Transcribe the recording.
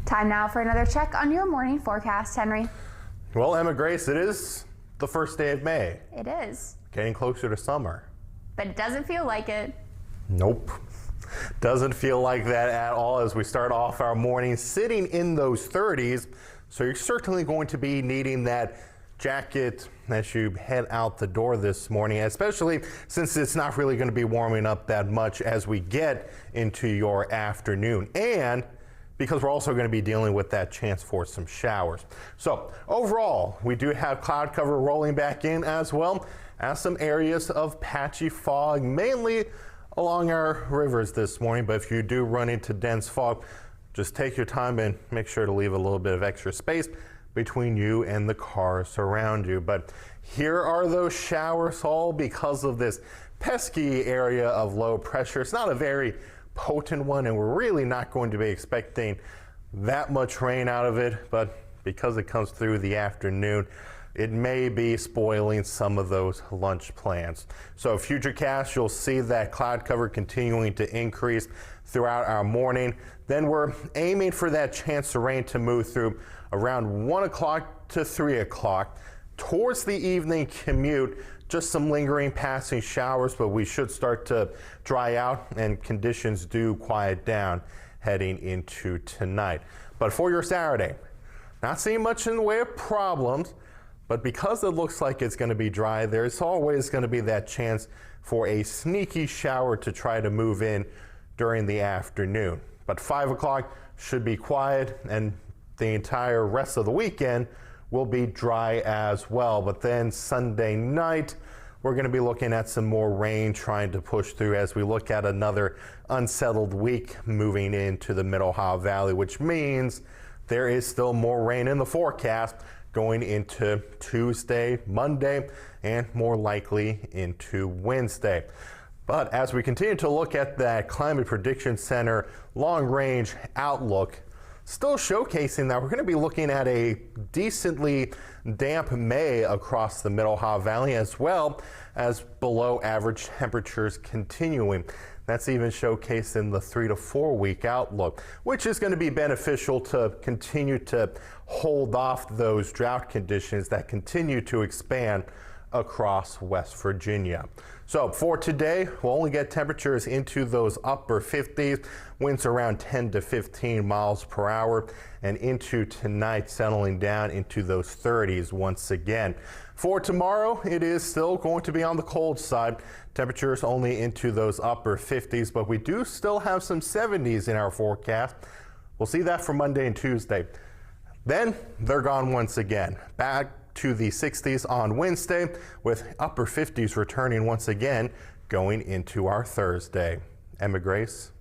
Time now for another check on your morning forecast, Henry. Well, Emma Grace, it is the first day of May. It is. Getting closer to summer. But it doesn't feel like it. Nope. Doesn't feel like that at all as we start off our morning sitting in those 30s. So you're certainly going to be needing that jacket as you head out the door this morning, especially since it's not really going to be warming up that much as we get into your afternoon. And because we're also going to be dealing with that chance for some showers. So overall, we do have cloud cover rolling back in as well as some areas of patchy fog, mainly along our rivers this morning. But if you do run into dense fog, just take your time and make sure to leave a little bit of extra space between you and the cars around you. But here are those showers, all because of this pesky area of low pressure. It's not a very potent one, and we're really not going to be expecting that much rain out of it, but because it comes through the afternoon, it may be spoiling some of those lunch plans. So futurecast, you'll see that cloud cover continuing to increase throughout our morning. Then we're aiming for that chance of rain to move through around 1 o'clock to 3 o'clock. Towards the evening commute, just some lingering passing showers, but we should start to dry out and conditions do quiet down heading into tonight. But for your Saturday, not seeing much in the way of problems, but because it looks like it's going to be dry, there's always going to be that chance for a sneaky shower to try to move in during the afternoon. But 5 o'clock should be quiet, and the entire rest of the weekend will be dry as well. But then Sunday night, we're going to be looking at some more rain trying to push through as we look at another unsettled week moving into the Mid Ohio Valley, which means there is still more rain in the forecast going into Tuesday, Monday, and more likely into Wednesday. But as we continue to look at that Climate Prediction Center long-range outlook, still showcasing that we're going to be looking at a decently damp May across the Mid Ohio Valley, as well as below average temperatures continuing. That's even showcased in the 3 to 4 week outlook, which is going to be beneficial to continue to hold off those drought conditions that continue to expand across West Virginia. So for today, we'll only get temperatures into those upper 50s, winds around 10 to 15 miles per hour, and into tonight settling down into those 30s once again. For tomorrow, it is still going to be on the cold side. Temperatures only into those upper 50s, but we do still have some 70s in our forecast. We'll see that for Monday and Tuesday. Then they're gone once again. Back to the 60s on Wednesday, with upper 50s returning once again going into our Thursday. Emma Grace.